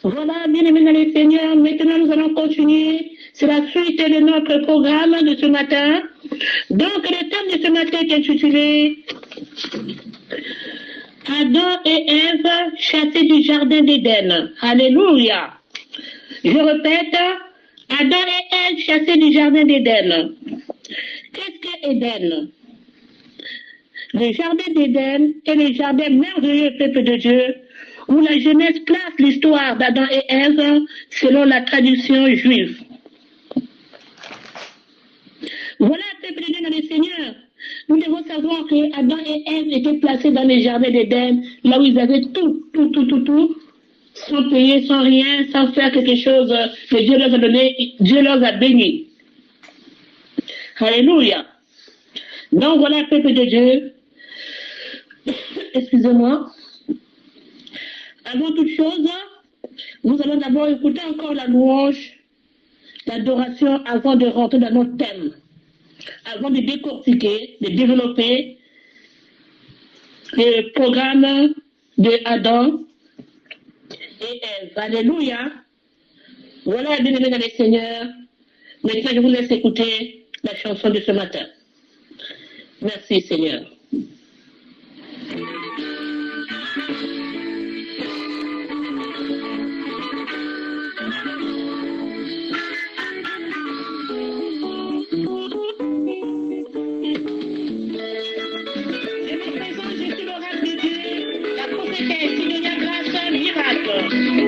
Voilà, bien aimés dans les Seigneurs, maintenant nous allons continuer. C'est la suite de notre programme de ce matin. Donc, le thème de ce matin est intitulé Adam et Ève chassés du jardin d'Éden. Alléluia. Je répète, Adam et Ève chassés du jardin d'Éden. Qu'est-ce que Éden? Le jardin d'Éden est le jardin merveilleux peuple de Dieu, où la Genèse place l'histoire d'Adam et Ève selon la tradition juive. Voilà, peuple de Dieu dans le Seigneur. Nous devons savoir que Adam et Ève étaient placés dans le jardin d'Éden, là où ils avaient tout, sans payer, sans rien, sans faire quelque chose que Dieu leur a donné, Dieu leur a béni. Alléluia. Donc voilà, peuple de Dieu. Excusez-moi. Avant toute chose, nous allons d'abord écouter encore la louange, l'adoration avant de rentrer dans notre thème, avant de décortiquer, de développer le programme de Adam et Ève. Alléluia. Voilà, bien-aimés dans le Seigneur. Maintenant, je vous laisse écouter la chanson de ce matin. Merci, Seigneur.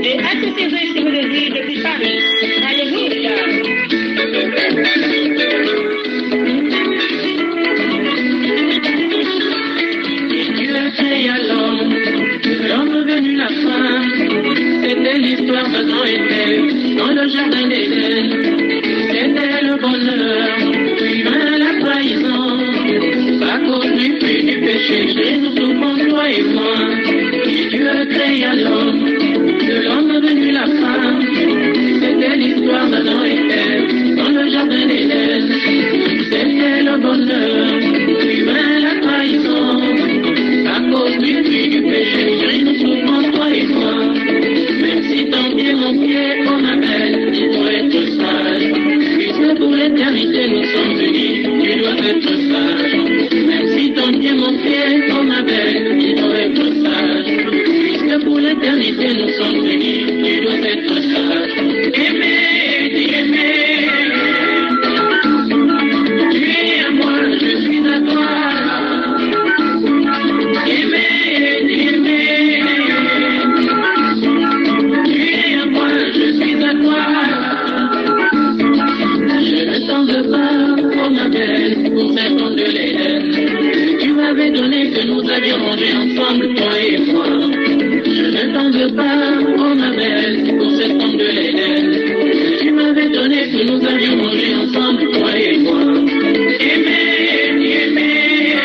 Et à tous ces œufs sur le lit depuis Paris. Alléluia. Dieu a créé l'homme est venu la femme. C'était l'histoire d'Adam et Ève dans le jardin d'Éden. C'était le bonheur, puis vint la trahison. À cause du fruit du péché, chez nous souffrons toi et moi. Dieu a créé l'homme. De l'homme est venue la femme, c'était l'histoire d'Adam et Ève dans le jardin d'Éden. C'était le bonheur, puis vint la trahison. À cause du fruit du péché, chérie, nous souffrons toi et moi. Même si ton pied, mon pied, oh ma belle, il doit être sage. Puisque pour l'éternité nous sommes unis, tu dois être sage. Même si ton pied, mon pied, oh ma belle, il doit être sage. Pour l'éternité nous sommes unis, tu dois être sage. Aimer, dis aimer. Tu es à moi, je suis à toi. Aimer, dis aimer. Tu es à moi, je suis à toi. Je ne t'en veux pas, oh ma belle, pour cette onde de l'Éden. Tu m'avais donné que nous allions manger ensemble, toi et moi. Je ne t'en veux pas, oh ma belle, pour cette tombe de l'Éden. Tu m'avais donné que nous allions manger ensemble, toi et moi. Aimer, aimer.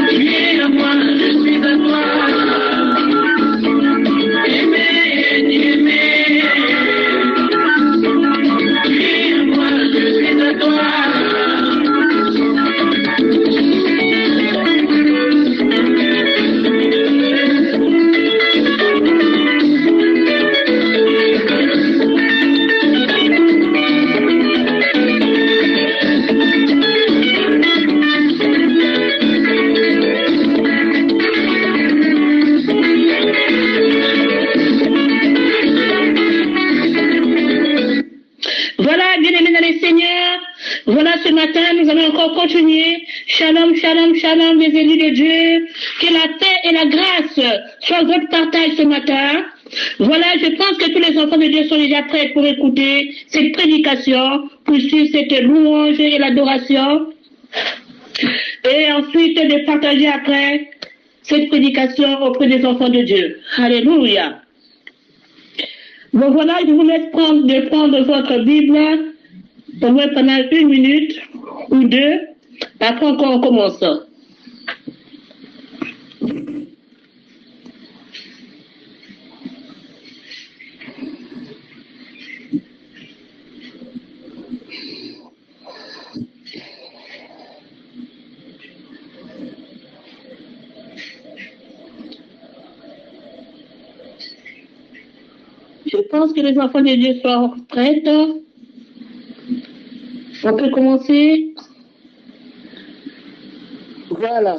Tu es à moi, je suis à toi. Aimer, aimer. Tu es à moi, je suis à toi. Voilà, ce matin, nous allons encore continuer. Shalom, shalom, shalom, les élus de Dieu. Que la paix et la grâce soient votre partage ce matin. Voilà, je pense que tous les enfants de Dieu sont déjà prêts pour écouter cette prédication, pour suivre cette louange et l'adoration. Et ensuite de partager après cette prédication auprès des enfants de Dieu. Alléluia. Bon, voilà, je vous laisse prendre votre Bible. Au moins pendant 1 minute ou 2, après encore on commence. Je pense que les enfants de Dieu sont prêts. On peut commencer. Voilà.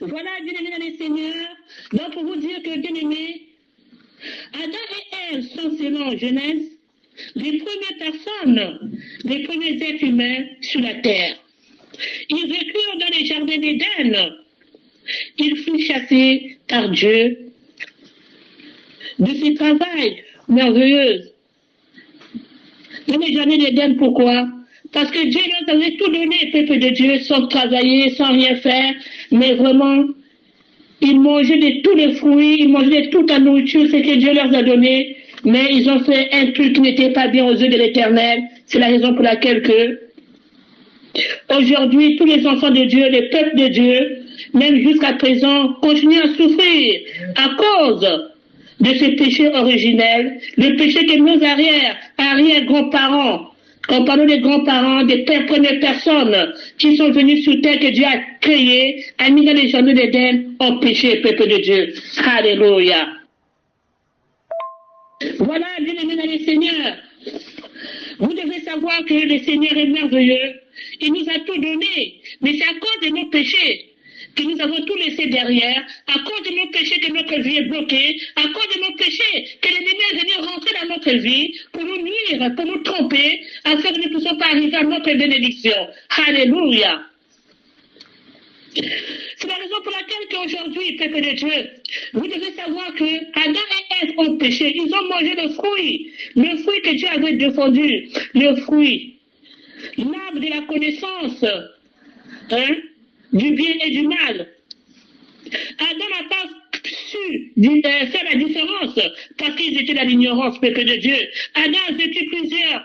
Voilà, bien-aimés dans les seigneurs. Donc, pour vous dire que, bien-aimés, Adam et Ève sont, selon Genèse, les premières personnes, les premiers êtres humains sur la terre. Ils vécurent dans les jardins d'Éden. Ils furent chassés par Dieu de ce travail merveilleux. Dans les jardins d'Éden, pourquoi? Parce que Dieu leur avait tout donné, peuple de Dieu, sans travailler, sans rien faire, mais vraiment, ils mangeaient de tous les fruits, ils mangeaient de toute la nourriture, ce que Dieu leur a donné, mais ils ont fait un truc qui n'était pas bien aux yeux de l'Éternel. C'est la raison pour laquelle que aujourd'hui, tous les enfants de Dieu, les peuples de Dieu, même jusqu'à présent, continuent à souffrir à cause de ce péché originel, le péché que nos arrière-grands-parents, quand parlons des grands-parents, des premières personnes qui sont venues sur terre que Dieu a créées, a mis dans les jardins d'Éden, ont péché, peuple de Dieu. Alléluia. Voilà, bien-aimés dans les seigneurs. Vous devez savoir que le Seigneur est merveilleux. Il nous a tout donné, mais c'est à cause de nos péchés que nous avons tout laissé derrière, à cause de nos péchés que notre vie est bloquée, à cause de nos péchés que l'ennemi est venu rentrer dans notre vie pour nous nuire, pour nous tromper, afin que nous ne puissions pas arriver à notre bénédiction. Alléluia. C'est la raison pour laquelle qu'aujourd'hui, peuple de Dieu, vous devez savoir que Adam et Ève ont péché. Ils ont mangé le fruit que Dieu avait défendu, le fruit, l'arbre de la connaissance, du bien et du mal. Adam n'a pas su faire la différence parce qu'ils étaient dans l'ignorance, peuple de Dieu. Adam a vécu plusieurs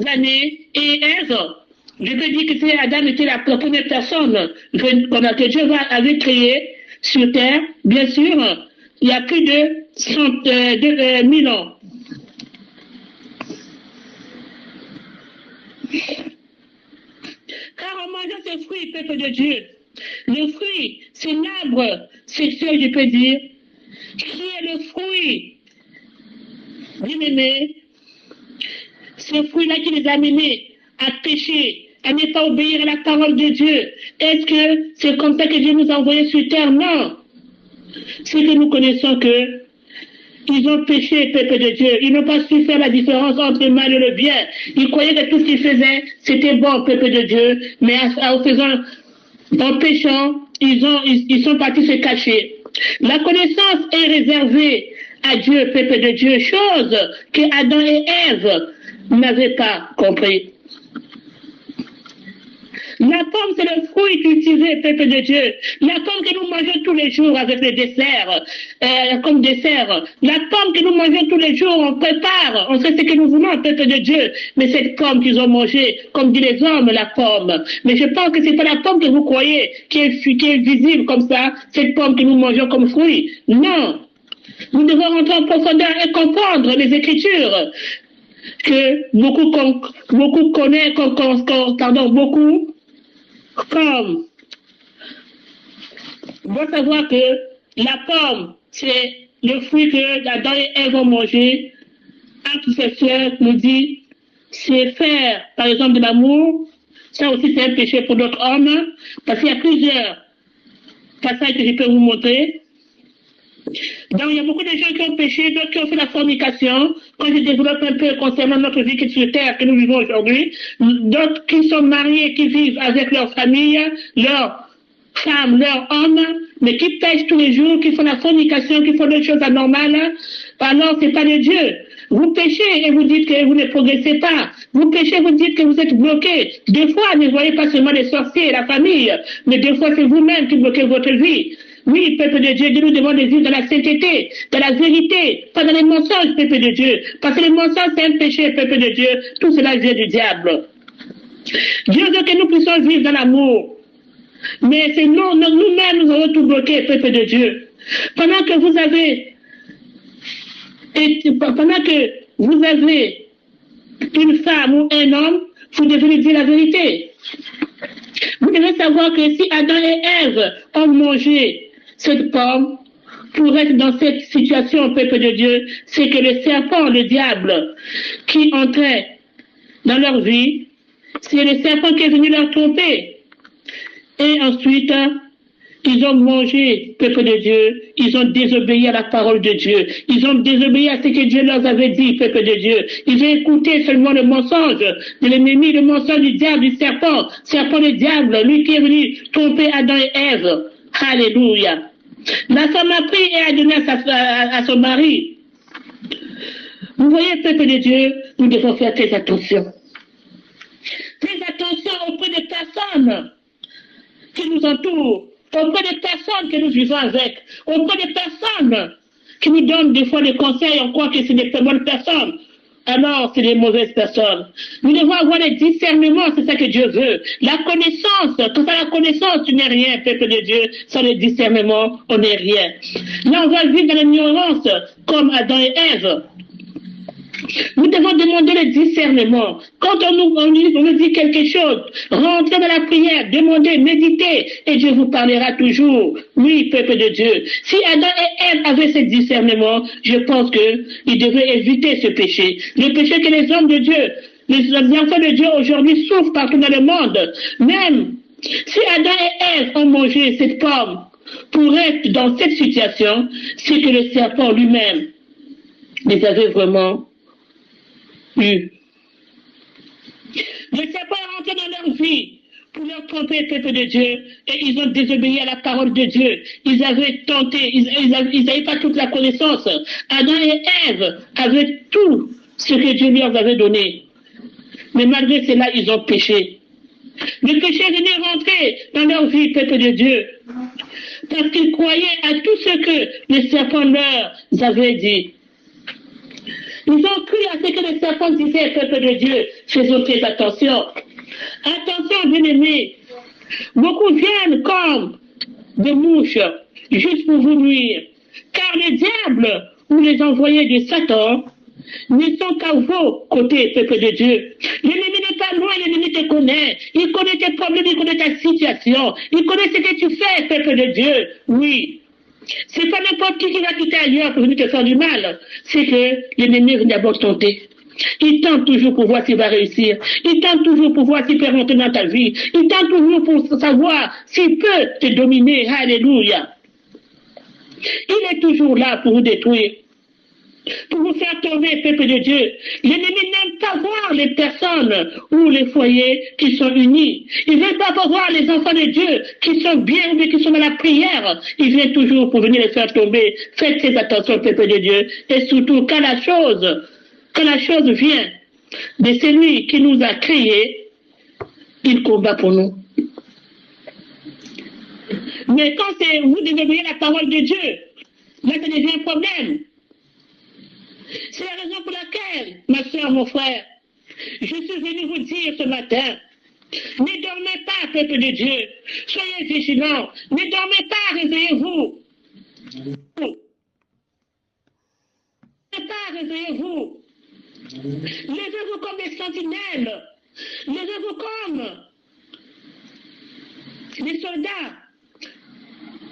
années et Ève, je peux dire que Adam était la première personne que Dieu avait créée sur terre, bien sûr, il y a plus de 1000 ans. Car en mangeant ce fruit, peuple de Dieu, le fruit, c'est l'arbre sexuel, je peux dire, qui est le fruit, bien-aimé, ce fruit-là qui les a menés à pécher, à ne pas obéir à la parole de Dieu. Est-ce que c'est comme ça que Dieu nous a envoyés sur terre? Non. C'est que nous connaissons que ils ont péché, peuple de Dieu. Ils n'ont pas su faire la différence entre le mal et le bien. Ils croyaient que tout ce qu'ils faisaient, c'était bon, peuple de Dieu. Mais en péchant, ils sont partis se cacher. La connaissance est réservée à Dieu, peuple de Dieu, chose que Adam et Ève n'avaient pas compris. La pomme, c'est le fruit cultivé, peuple de Dieu. La pomme que nous mangeons tous les jours avec le dessert, comme dessert. La pomme que nous mangeons tous les jours, on prépare, on sait ce que nous voulons, peuple de Dieu. Mais cette pomme qu'ils ont mangée, comme disent les hommes, la pomme. Mais je pense que c'est pas la pomme que vous croyez, qui est visible comme ça, cette pomme que nous mangeons comme fruit. Non. Nous devons rentrer en profondeur et comprendre les Écritures que beaucoup connaissent, comme il faut savoir que la pomme, c'est le fruit que Adam et Ève ont mangé. Acte sexuel nous dit, c'est faire, par exemple, de l'amour. Ça aussi, c'est un péché pour d'autres hommes, parce qu'il y a plusieurs passages que je peux vous montrer. Donc, il y a beaucoup de gens qui ont péché, d'autres qui ont fait la fornication. Quand je développe un peu concernant notre vie qui est sur terre, que nous vivons aujourd'hui, d'autres qui sont mariés, qui vivent avec leur famille, leurs femmes, leurs hommes, mais qui pêchent tous les jours, qui font la fornication, qui font des choses anormales. Alors, c'est pas de Dieu. Vous péchez et vous dites que vous ne progressez pas. Vous péchez, vous dites que vous êtes bloqué. Des fois, ne voyez pas seulement les sorciers et la famille, mais des fois, c'est vous-même qui bloquez votre vie. Oui, peuple de Dieu, Dieu nous demande de vivre dans la sainteté, dans la vérité, pas dans les mensonges, peuple de Dieu. Parce que les mensonges, c'est un péché, peuple de Dieu. Tout cela vient du diable. Dieu veut que nous puissions vivre dans l'amour. Mais c'est nous-mêmes, nous avons tout bloqué, peuple de Dieu. Pendant que vous avez une femme ou un homme, vous devez lui dire la vérité. Vous devez savoir que si Adam et Ève ont mangé cette pomme, pour être dans cette situation, peuple de Dieu, c'est que le serpent, le diable, qui entrait dans leur vie, c'est le serpent qui est venu leur tromper. Et ensuite, ils ont mangé, peuple de Dieu, ils ont désobéi à la parole de Dieu, ils ont désobéi à ce que Dieu leur avait dit, peuple de Dieu. Ils ont écouté seulement le mensonge de l'ennemi, le mensonge du diable, du serpent le diable, lui qui est venu tromper Adam et Ève. Alléluia. La femme a pris et a donné à son mari. Vous voyez, peuple de Dieu, nous devons faire très attention. Très attention auprès des personnes qui nous entourent, auprès des personnes que nous vivons avec, auprès des personnes qui nous donnent des fois des conseils, on croit que c'est des bonnes personnes. Alors, c'est des mauvaises personnes. Nous devons avoir le discernement, c'est ça que Dieu veut. La connaissance, quand à la connaissance, tu n'es rien, peuple de Dieu. Sans le discernement, on n'est rien. Là, on va vivre dans l'ignorance, comme Adam et Ève. Nous devons demander le discernement. Quand on nous dit quelque chose, rentrez dans la prière, demandez, méditez, et Dieu vous parlera toujours. Oui, peuple de Dieu. Si Adam et Ève avaient ce discernement, je pense qu'ils devraient éviter ce péché. Le péché que les hommes de Dieu, les enfants de Dieu aujourd'hui souffrent partout dans le monde. Même si Adam et Ève ont mangé cette pomme pour être dans cette situation, c'est que le serpent lui-même les avait vraiment eu. Le serpent est rentré dans leur vie pour leur tromper le peuple de Dieu et ils ont désobéi à la parole de Dieu. Ils avaient tenté, ils n'avaient pas toute la connaissance. Adam et Ève avaient tout ce que Dieu leur avait donné. Mais malgré cela, ils ont péché. Le péché est venu rentrer dans leur vie, peuple de Dieu, parce qu'ils croyaient à tout ce que le serpent leur avait dit. Ils ont cru à ce que le serpent disait, peuple de Dieu. Faisons très attention. Attention, bien-aimés. Beaucoup viennent comme des mouches, juste pour vous nuire. Car le diable ou les envoyés de Satan ne sont qu'à vos côtés, peuple de Dieu. L'ennemi n'est pas loin, l'ennemi te connaît. Il connaît tes problèmes, il connaît ta situation. Il connaît ce que tu fais, peuple de Dieu. Oui. C'est pas n'importe qui va quitter ailleurs pour venir te faire du mal. C'est que l'ennemi vient d'abord tenter. Il tente toujours pour voir s'il va réussir. Il tente toujours pour voir s'il peut rentrer dans ta vie. Il tente toujours pour savoir s'il peut te dominer. Alléluia. Il est toujours là pour vous détruire, pour vous faire tomber, peuple de Dieu. L'ennemi n'aime pas voir les personnes ou les foyers qui sont unis. Il ne veut pas voir les enfants de Dieu qui sont bien ou qui sont dans la prière. Il vient toujours pour venir les faire tomber. Faites très attention, peuple de Dieu. Et surtout, quand la chose vient de celui qui nous a créés, il combat pour nous. Mais quand c'est vous désobéissez la parole de Dieu, là, ça devient un problème. C'est la raison pour laquelle, ma soeur, mon frère, je suis venu vous dire ce matin, ne dormez pas, peuple de Dieu, soyez vigilants, ne dormez pas, réveillez-vous. Ne pas, réveillez-vous. Levez-vous comme des sentinelles, levez-vous comme des soldats.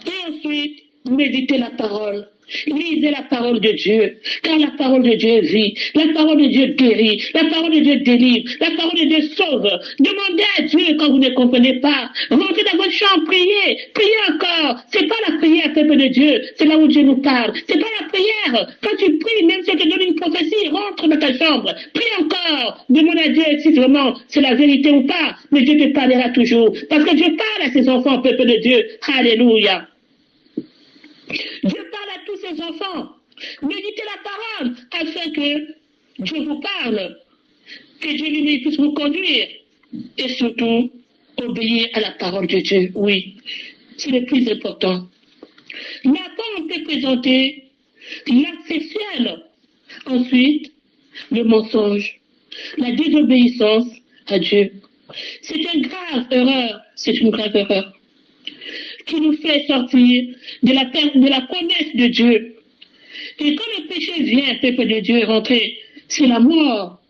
Et ensuite, méditez la parole. Lisez la parole de Dieu, car la parole de Dieu est vie, la parole de Dieu guérit, la parole de Dieu délivre, la parole de Dieu sauve. Demandez à Dieu quand vous ne comprenez pas. Rentrez dans votre chambre, priez, priez encore. C'est pas la prière, peuple de Dieu, c'est là où Dieu nous parle. C'est pas la prière. Quand tu pries, même si on te donne une prophétie, rentre dans ta chambre, prie encore. Demande à Dieu si vraiment c'est la vérité ou pas, mais Dieu te parlera toujours. Parce que Dieu parle à ses enfants, peuple de Dieu. Alléluia. Dieu parle à tous ses enfants. Méditez la parole afin que Dieu vous parle, que Dieu lui puisse vous conduire et surtout obéir à la parole de Dieu. Oui, c'est le plus important. La parole peut présenter l'acte sexuel. Ensuite, le mensonge, la désobéissance à Dieu. C'est une grave erreur. C'est une grave erreur qui nous fait sortir de la promesse de Dieu. Et quand le péché vient, peuple de Dieu, rentrer, c'est la mort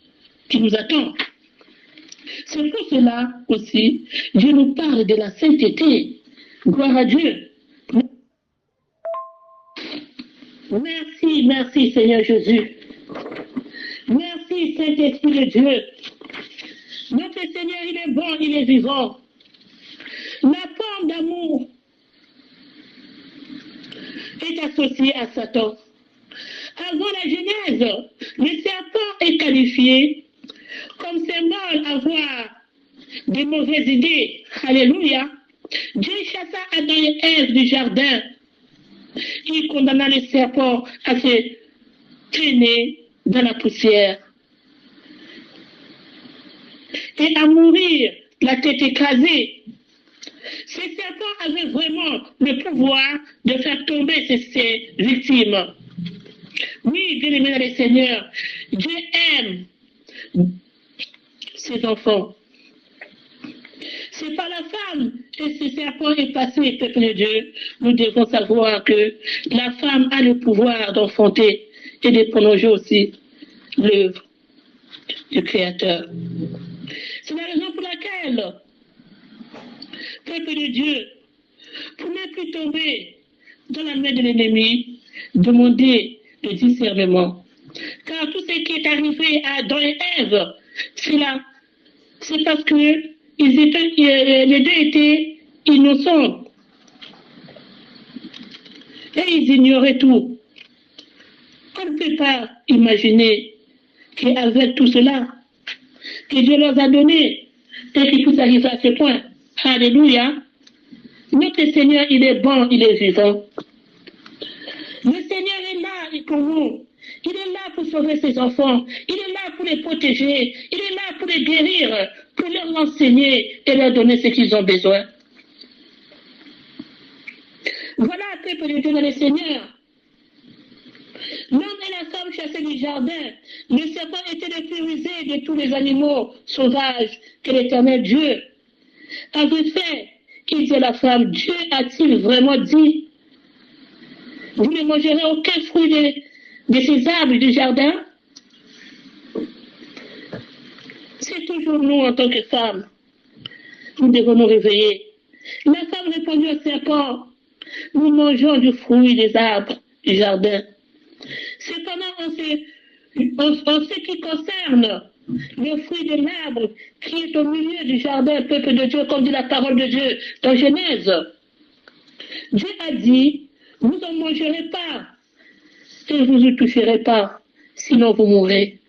qui nous attend. C'est pour cela aussi, Dieu nous parle de la sainteté. Gloire à Dieu. Merci, merci Seigneur Jésus. Merci Saint-Esprit de Dieu. Notre Seigneur, il est bon, il est vivant. La forme d'amour est associée à Satan. Avant la Genèse, le serpent est qualifié comme symbole à avoir des mauvaises idées. Alléluia. Dieu chassa Adam et Ève du jardin. Il condamna le serpent à se traîner dans la poussière et à mourir la tête écrasée. Ce serpent avait vraiment le pouvoir de faire tomber ses victimes. Oui, bien aimé dans le Seigneur, Dieu aime ses enfants. C'est par la femme que ce serpent est passé, peuple de Dieu. Nous devons savoir que la femme a le pouvoir d'enfanter et de prolonger aussi l'œuvre du Créateur. C'est la raison pour laquelle, peuple de Dieu, pour ne plus tomber dans la main de l'ennemi, demandez le discernement. Car tout ce qui est arrivé à Adam et Ève, c'est parce que les deux étaient innocents. Et ils ignoraient tout. On ne peut pas imaginer qu'avec tout cela, que Dieu leur a donné, et qu'ils puissent arriver à ce point. Alléluia. Notre Seigneur, il est bon, il est vivant. Le Seigneur est là pour nous. Il est là pour sauver ses enfants. Il est là pour les protéger. Il est là pour les guérir, pour leur enseigner et leur donner ce qu'ils ont besoin. Voilà un peu pour les Dieu dans le Seigneur. L'homme et la femme chassaient du jardin. Le serpent était le plus rusé de tous les animaux sauvages que l'Éternel Dieu avait fait. Il dit à la femme, Dieu a-t-il vraiment dit, vous ne mangerez aucun fruit de ces arbres du jardin? C'est toujours nous en tant que femmes. Nous devons nous réveiller. La femme répondit au serpent, nous mangeons du fruit des arbres du jardin. Cependant, en ce qui concerne le fruit de l'arbre qui est au milieu du jardin, peuple de Dieu, comme dit la parole de Dieu dans Genèse, Dieu a dit, vous n'en mangerez pas et vous ne toucherez pas, sinon vous mourrez.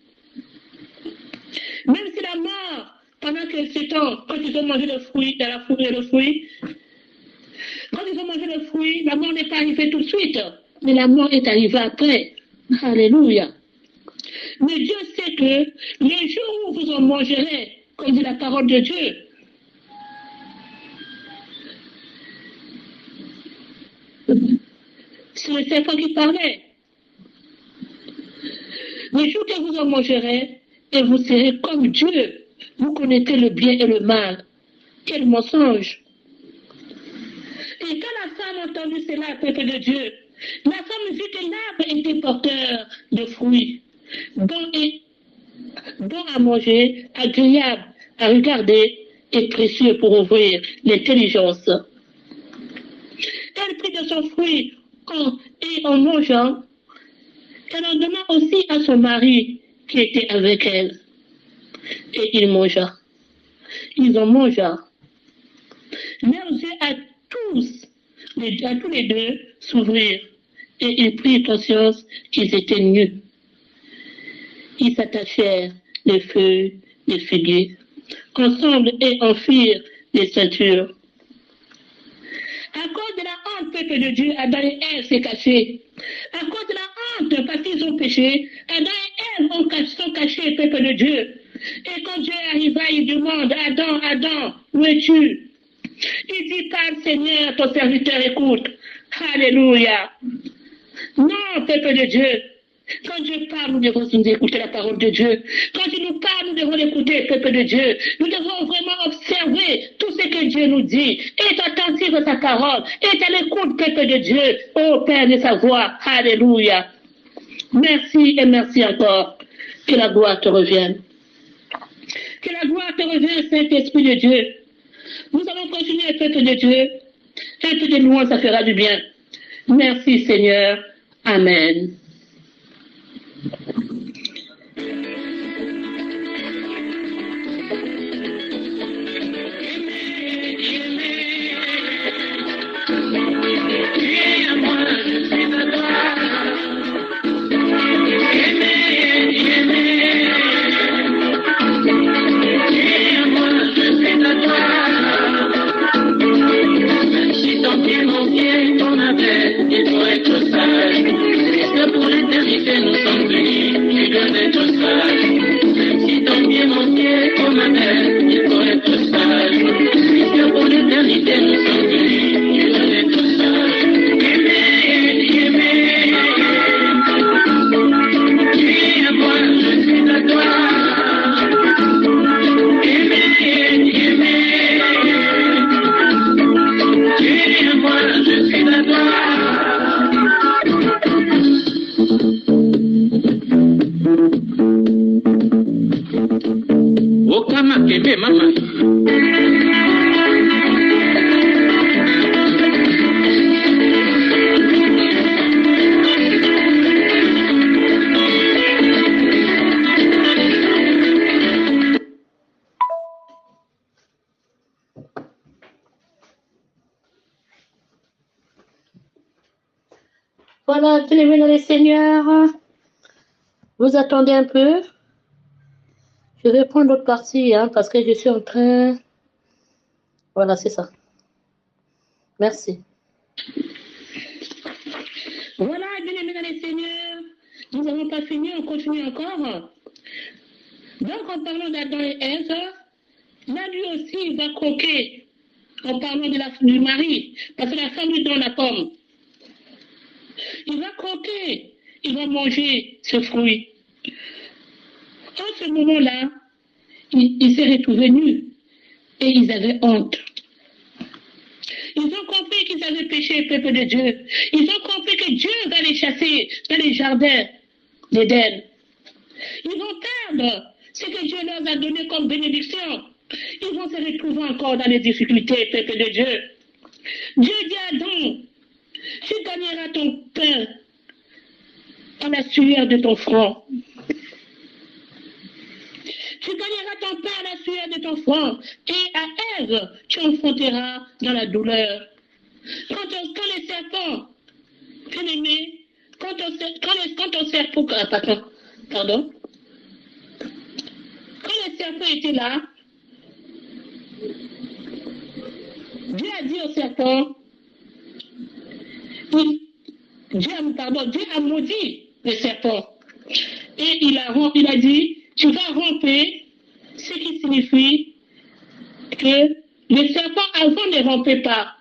Même si la mort, pendant que ce temps, quand ils ont mangé le fruit, quand ils ont mangé le fruit, la mort n'est pas arrivée tout de suite, mais la mort est arrivée après. Alléluia. Mais Dieu sait que les jours où vous en mangerez, comme dit la parole de Dieu, c'est le serpent qui parlait. Les jours que vous en mangerez, et vous serez comme Dieu. Vous connaissez le bien et le mal. Quel mensonge. Et quand la femme a entendu cela, peuple de Dieu, la femme vit que l'arbre était porteur de fruits, bon à manger, agréable à regarder et précieux pour ouvrir l'intelligence. Elle prit de son fruit et en mangeant, elle en donna aussi à son mari qui était avec elle. Et il mangea. Ils en mangea. Leurs yeux à tous les deux s'ouvrirent et ils prirent conscience qu'ils étaient nus. Ils s'attachèrent les feuilles des figuiers ensemble et en firent des ceintures. À cause de la honte, peuple de Dieu, Adam et Ève s'est caché. À cause de la honte, parce qu'ils ont péché, Adam et Ève sont cachés, peuple de Dieu. Et quand Dieu arriva, il demande, Adam, Adam, où es-tu? Il dit, parle Seigneur, ton serviteur écoute. Alléluia. Non, peuple de Dieu. Quand Dieu parle, nous devons nous écouter la parole de Dieu. Quand il nous parle, nous devons l'écouter, peuple de Dieu. Nous devons vraiment observer tout ce que Dieu nous dit. Être attentif à sa parole. Être à l'écoute, peuple de Dieu. Ô Père de sa voix. Alléluia. Merci et merci encore. Que la gloire te revienne. Que la gloire te revienne, Saint-Esprit de Dieu. Nous allons continuer, peuple de Dieu. Un peu de louange, ça fera du bien. Merci, Seigneur. Amen. Pour l'éternité, nous sommes unis, tu dois être sage. Même si ton pied manquait, oh ma mère, il faut être sage. Puisque pour l'éternité, nous sommes unis, tu dois être sage. Aimer, tu es à moi, je suis à toi. Aimer, tu es à moi, je suis à toi. Okama kebe mama. Voilà, tenez-vous dans les seigneurs. Vous attendez un peu. Je vais prendre l'autre partie, parce que je suis en train... Voilà, c'est ça. Merci. Voilà, bien-aimés dans les seigneurs. Nous n'avons pas fini, on continue encore. Donc, en parlant d'Adam et Ève, là, lui aussi, il va croquer en parlant du mari, parce que la femme lui donne la pomme. Il va croquer, il va manger ce fruit. En ce moment-là, ils s'est retrouvé nus et ils avaient honte. Ils ont compris qu'ils avaient péché, le peuple de Dieu. Ils ont compris que Dieu va les chasser dans les jardins d'Éden. Ils vont perdre ce que Dieu leur a donné comme bénédiction. Ils vont se retrouver encore dans les difficultés, peuple de Dieu. Dieu dit à Adam, tu gagneras ton pain à la sueur de ton front. Tu gagneras ton pain à la sueur de ton front. Et à Ève, tu enfanteras dans la douleur. Quand les serpents, bien-aimés, quand on serpent, pardon, quand les serpents étaient là, Dieu a dit au serpent, Dieu a maudit le serpent. Et il a dit, tu vas romper, ce qui signifie que le serpent avant ne rompait pas.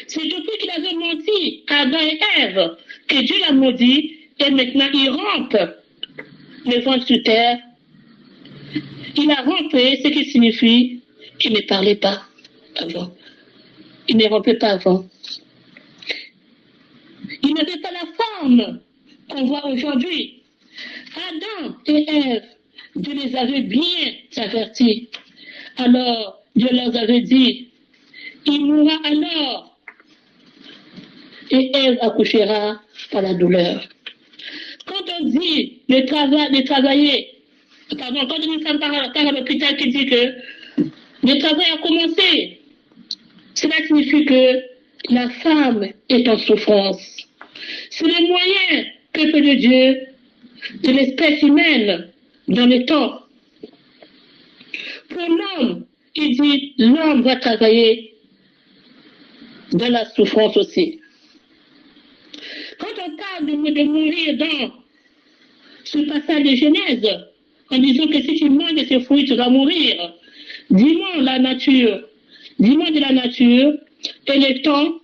C'est depuis qu'il avait menti à Adam et Ève que Dieu l'a maudit et maintenant il rompe le vent sur terre. Il a rompé, ce qui signifie qu'il ne parlait pas avant. Il ne rompait pas avant. Il n'avait pas la forme qu'on voit aujourd'hui. Adam et Ève, Dieu les avait bien avertis. Alors, Dieu leur avait dit, il mourra alors et Ève accouchera par la douleur. Quand on dit de travailler, pardon, quand une femme part à l'hôpital qui dit que le travail a commencé, cela signifie que la femme est en souffrance. C'est le moyen, peuple de Dieu, de l'espèce humaine dans le temps. Pour l'homme, il dit, l'homme va travailler dans la souffrance aussi. Quand on parle de mourir dans ce passage de Genèse, en disant que si tu manges de ce fruit, tu vas mourir. Dis-moi la nature, dis-moi de la nature, et le temps,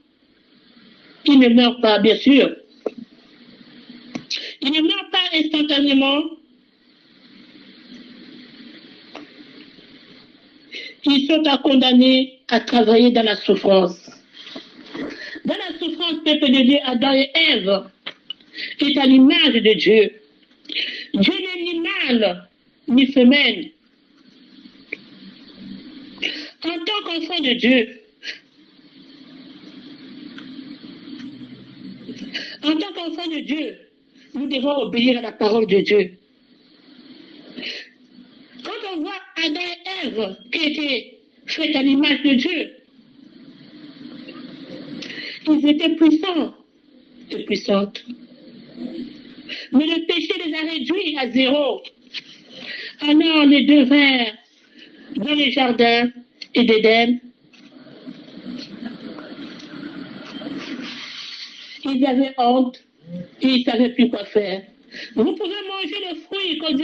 il ne meurt pas, bien sûr. Il ne meurt pas instantanément. Ils sont condamnés à travailler dans la souffrance. Dans la souffrance, peuple de Dieu, Adam et Ève est à l'image de Dieu. Dieu n'est ni mâle, ni femelle. qu'enfant de Dieu, nous devons obéir à la parole de Dieu. Quand on voit Adam et Ève qui étaient faits à l'image de Dieu, ils étaient puissants et puissantes. Mais le péché les a réduits à zéro. Alors les deux vinrent dans les jardins et d'Éden. Ils avaient honte et ils ne savaient plus quoi faire. Vous pouvez manger le fruit, comme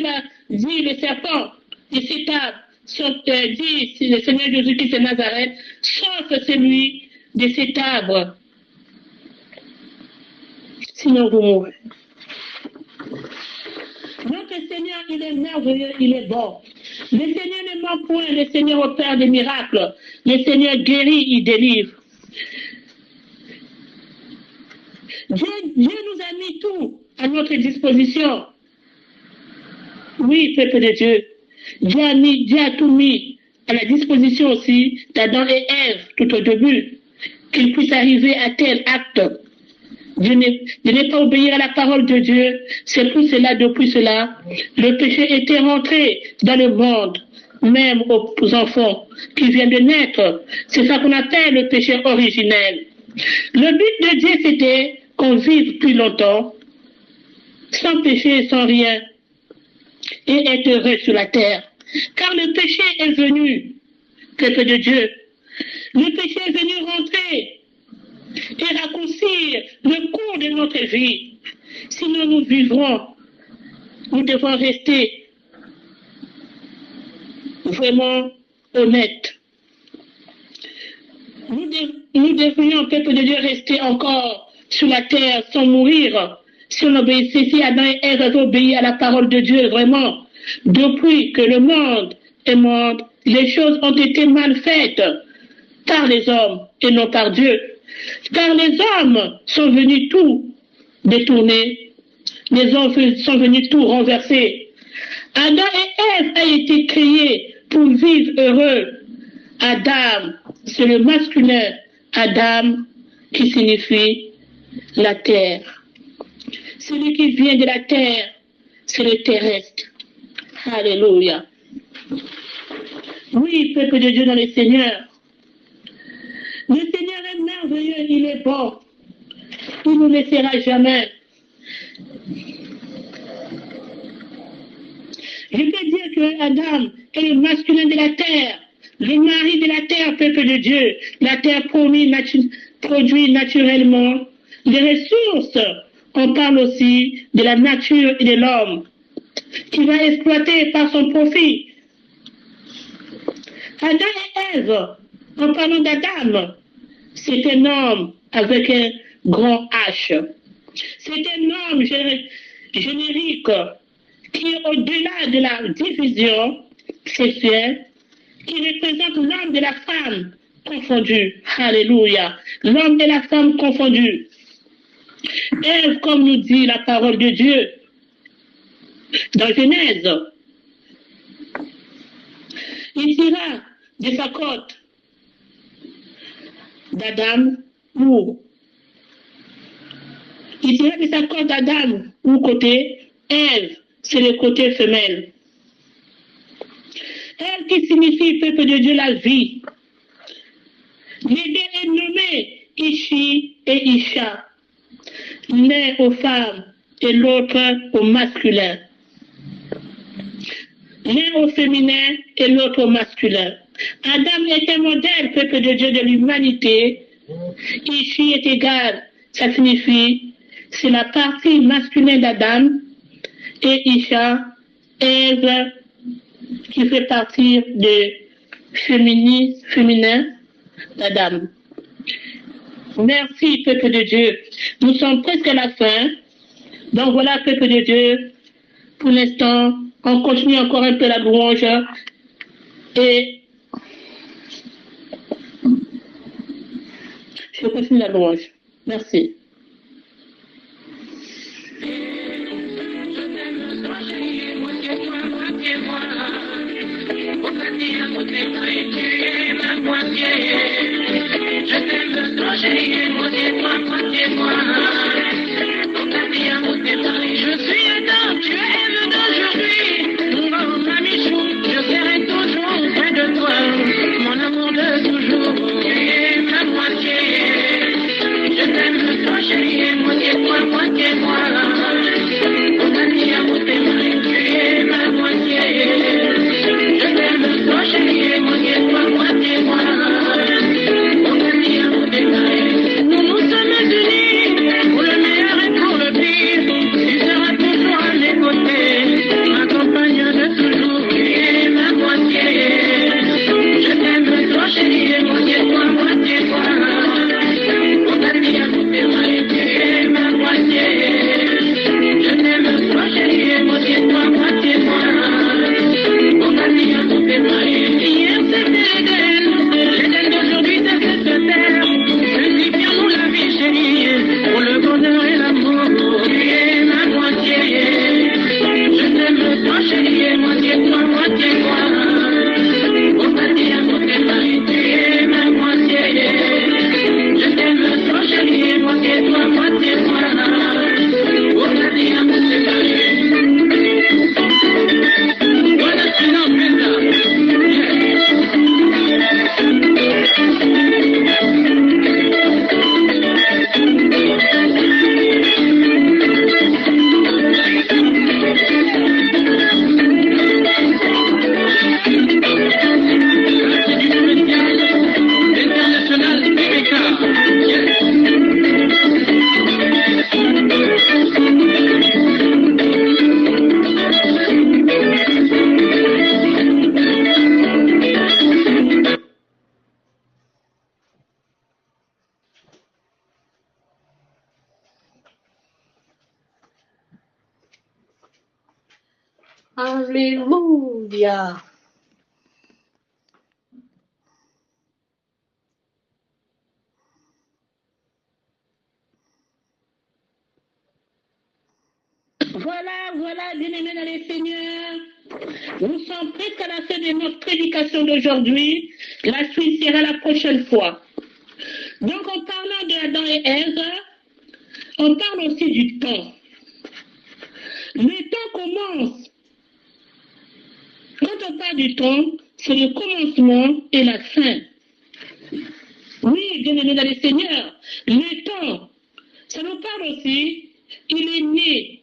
dit le serpent, de cet arbre, dit le Seigneur Jésus-Christ de Nazareth, sauf celui de cet arbre. Sinon vous mourrez. Notre Seigneur, il est merveilleux, il est bon. Le Seigneur ne ment point, le Seigneur opère des miracles. Le Seigneur guérit, il délivre. Dieu nous a mis tout à notre disposition. Oui, peuple de Dieu. Dieu a tout mis à la disposition aussi d'Adam et Ève tout au début, qu'ils puissent arriver à tel acte. De ne pas obéir à la parole de Dieu, c'est pour cela, depuis cela, le péché était rentré dans le monde, même aux enfants qui viennent de naître. C'est ça qu'on appelle le péché originel. Le but de Dieu, c'était qu'on vive plus longtemps, sans péché, sans rien, et être heureux sur la terre. Car le péché est venu, peuple de Dieu. Le péché est venu rentrer et raccourcir le cours de notre vie. Sinon nous vivrons, nous devons rester vraiment honnêtes. Nous devrions, peuple de Dieu, rester encore sur la terre sans mourir. Si on obéissait, si Adam et Ève avaient obéi à la parole de Dieu, vraiment, depuis que le monde est monde, les choses ont été mal faites par les hommes et non par Dieu. Car les hommes sont venus tout détourner, les hommes sont venus tout renverser. Adam et Ève a été créés pour vivre heureux. Adam, c'est le masculin. Adam, qui signifie la terre. Celui qui vient de la terre, c'est le terrestre. Alléluia. Oui, peuple de Dieu dans le Seigneur. Le Seigneur est merveilleux, il est bon. Il ne nous laissera jamais. Je peux dire que Adam est le masculin de la terre, le mari de la terre, peuple de Dieu. La terre produit naturellement les ressources. On parle aussi de la nature et de l'homme qui va exploiter par son profit. Adam et Ève, en parlant d'Adam, c'est un homme avec un grand H. C'est un homme générique qui est au-delà de la division sexuelle, qui représente l'homme et la femme confondus. Alléluia. L'homme et la femme confondus. Ève, comme nous dit la parole de Dieu dans Genèse, il tira de sa côte d'Adam ou il tira de sa côte d'Adam ou côté Ève, c'est le côté femelle. Ève qui signifie, peuple de Dieu, la vie. Les deux est nommé Ishi et Isha, l'un aux femmes et l'autre au masculin. L'un au féminin et l'autre au masculin. Adam est un modèle, peuple de Dieu, de l'humanité. Ishi est égal, ça signifie, c'est la partie masculine d'Adam, et Isha, Ève, qui fait partie de féminin d'Adam. Merci, peuple de Dieu. Nous sommes presque à la fin. Donc voilà, peuple de Dieu. Pour l'instant, on continue encore un peu la louange. Et je continue la louange. Merci. Tu es ma moitié. Je t'aime trop chérie, moitié-toi, moitié-moi. On t'a dit à moitié Paris, je suis Adam, tu es le d'aujourd'hui. Mon Mamichou, je serai toujours près de toi. Mon amour de toujours, tu es ma moitié. Je t'aime trop chérie, moitié-toi, moitié-moi. On t'a dit à moitié Paris, tu es ma moitié. Je t'aime trop chérie, moitié-toi, moitié-moi. On t'a dit à moitié Paris, nous nous sommes unis pour le meilleur et pour le pire. Tu seras toujours à mes côtés, ma compagne de toujours, tu es ma moitié. Je t'aime trop chérie, moitié-toi, moitié-toi. On t'a dit à moitié Paris, tu es ma moitié. Je t'aime trop chérie, moitié-toi, moitié-moi. On t'a dit à moitié Paris, hier c'était l'Éden d'aujourd'hui c'est cette terre. Multiplions-nous la vie chérie, pour le bonheur et l'amour, tu es ma moitié. Je t'aime toi chérie, moitié-toi, moitié-moi. On t'a dit à moitié Paris, tu es ma moitié. Je t'aime toi chérie, moitié-toi, moitié-moi. On t'a dit à moitié Paris. Voilà, sinon, Alléluia. Voilà, bien-aimés dans les Seigneurs. Nous sommes presque à la fin de notre prédication d'aujourd'hui. La suite sera la prochaine fois. Donc, en parlant de Adam et Ève, on parle aussi du temps. Le temps commence. Quand on parle du temps, c'est le commencement et la fin. Oui, bien-aimés dans les Seigneurs, le temps, ça nous parle aussi, il est né.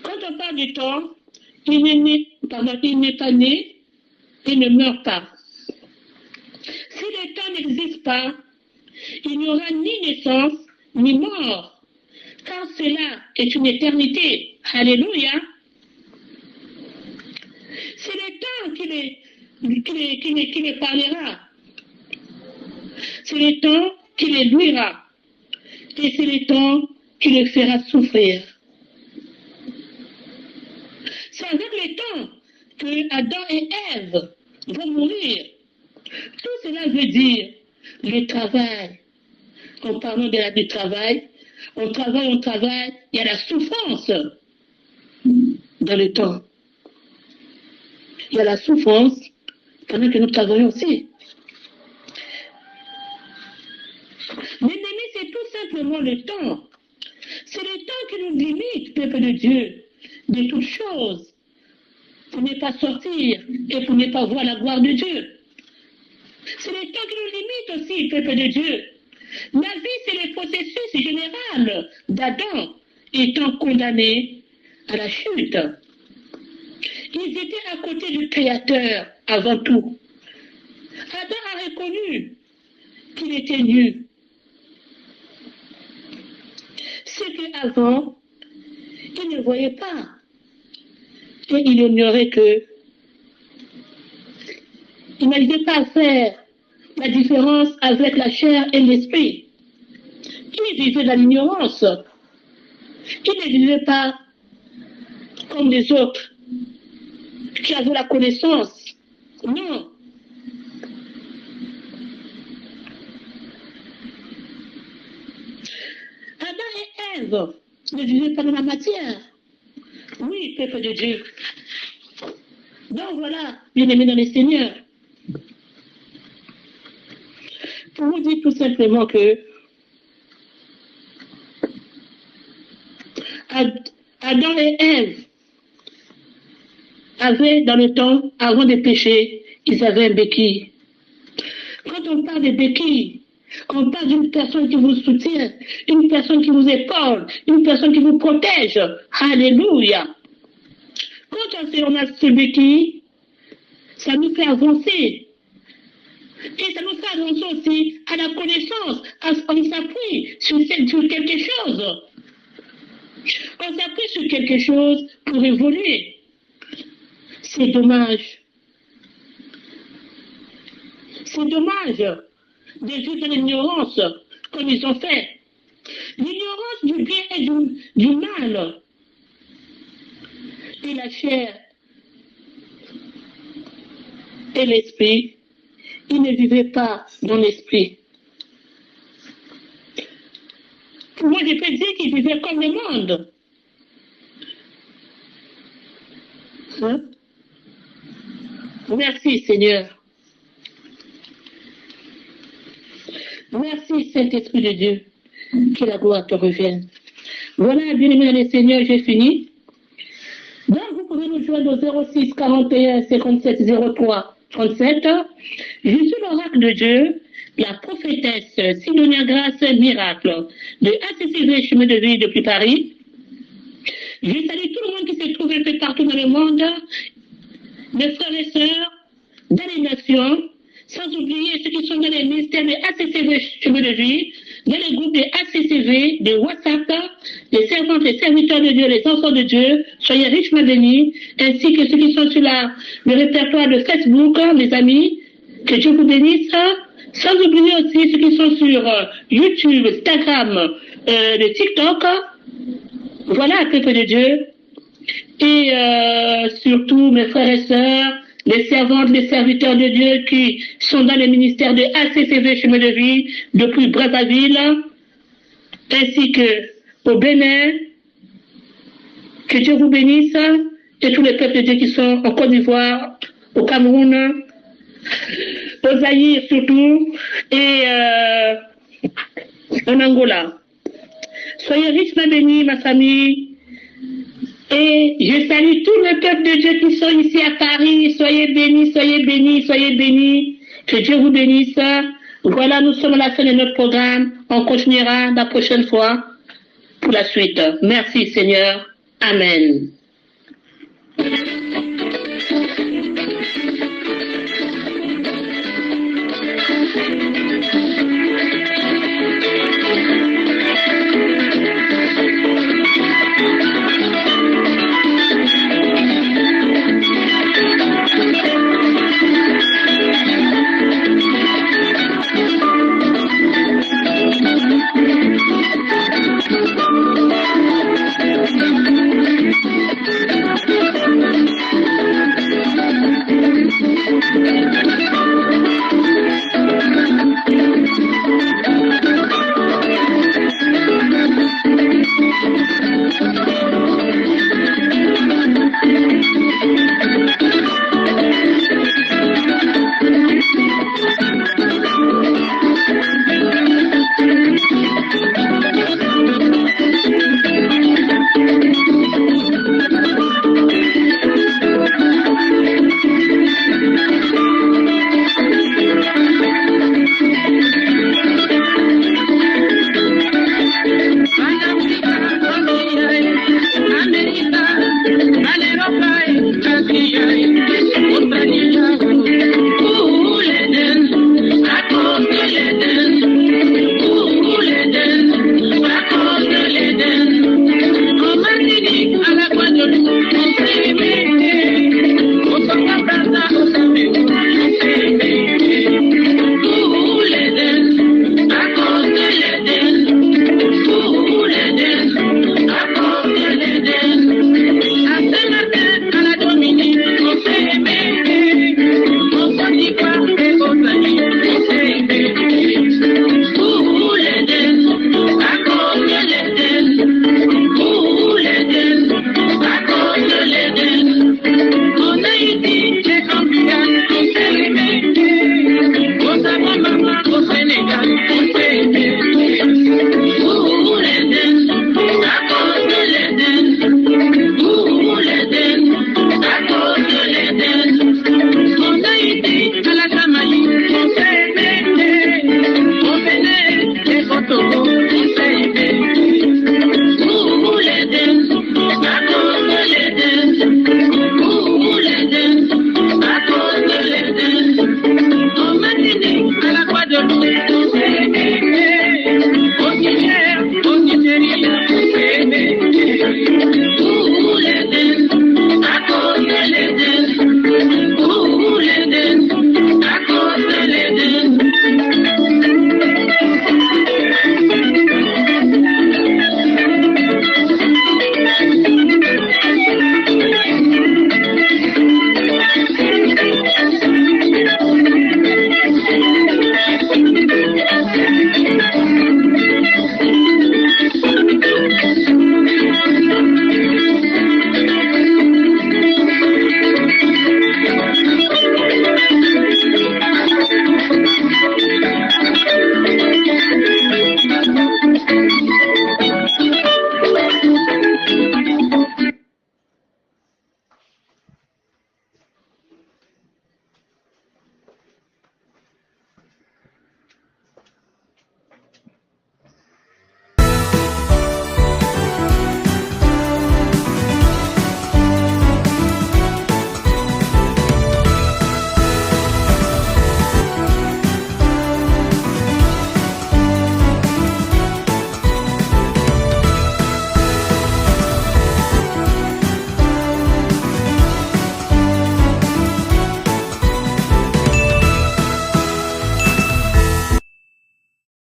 Quand on parle du temps, il n'est pas né, il ne meurt pas. Si le temps n'existe pas, il n'y aura ni naissance, ni mort, car cela est une éternité. Alléluia. C'est le temps qui les parlera. C'est le temps qui les luira. Et c'est le temps qui les fera souffrir. C'est avec le temps que Adam et Ève vont mourir. Tout cela veut dire le travail. En parlant du travail, on travaille, il y a la souffrance dans le temps. Il y a la souffrance pendant que nous travaillons aussi. Mais c'est tout simplement le temps. C'est le temps qui nous limite, peuple de Dieu, de toutes choses, pour ne pas sortir et pour ne pas voir la gloire de Dieu. C'est le temps qui nous limite aussi, peuple de Dieu. La vie, c'est le processus général d'Adam étant condamné à la chute. Ils étaient à côté du Créateur avant tout. Adam a reconnu qu'il était nu. Ce qu'avant, il ne voyait pas. Et il ignorait que il n'arrivait pas à faire la différence avec la chair et l'esprit. Il vivait dans l'ignorance. Il ne vivait pas comme les autres qui avaient la connaissance. Non. Adam et Ève ne vivaient pas dans la matière. Oui, peuple de Dieu. Donc voilà, bien-aimés dans les Seigneurs, pour vous dire tout simplement que Adam et Ève avaient, dans le temps, avant de pécher, ils avaient un béquille. Quand on parle de béquille, on parle d'une personne qui vous soutient, une personne qui vous épaule, une personne qui vous protège. Alléluia. Quand on a ce béquille, ça nous fait avancer. Et ça nous fait avancer aussi à la connaissance. On s'appuie sur quelque chose. On s'appuie sur quelque chose pour évoluer. C'est dommage. C'est dommage de vivre dans l'ignorance comme ils ont fait. L'ignorance du bien et du mal. Et la chair et l'esprit, ils ne vivaient pas dans l'esprit. Pour moi, je peux dire qu'ils vivaient comme le monde. Hein? Merci, Seigneur. Merci, Saint-Esprit de Dieu. Que la gloire te revienne. Voilà, bien-aimés dans les Seigneurs, j'ai fini. Donc, vous pouvez nous joindre au 06 41 57 03 37. Je suis l'oracle de Dieu, la prophétesse Sidonia Grâce Miracle de ACCV Chemin de Vie depuis Paris. Je salue tout le monde qui se trouve un peu partout dans le monde, mes frères et sœurs, dans les nations, sans oublier ceux qui sont dans les ministères de ACCV Chemin de Vie, dans les groupes de ACCV, de WhatsApp, les servantes, les serviteurs de Dieu, les enfants de Dieu, soyez richement bénis, ainsi que ceux qui sont sur le répertoire de Facebook, mes amis, que Dieu vous bénisse, sans oublier aussi ceux qui sont sur YouTube, Instagram, le TikTok, voilà, peuple de Dieu, et surtout mes frères et sœurs, les servantes, les serviteurs de Dieu qui sont dans les ministères de ACCV Chemin de Vie depuis Brazzaville, ainsi que au Bénin, que Dieu vous bénisse, et tous les peuples de Dieu qui sont en Côte d'Ivoire, au Cameroun, au Zaïre surtout, et en Angola. Soyez richement bénis, ma famille. Et je salue tout le peuple de Dieu qui sont ici à Paris. Soyez bénis, soyez bénis, soyez bénis. Que Dieu vous bénisse. Voilà, nous sommes à la fin de notre programme. On continuera la prochaine fois pour la suite. Merci Seigneur. Amen.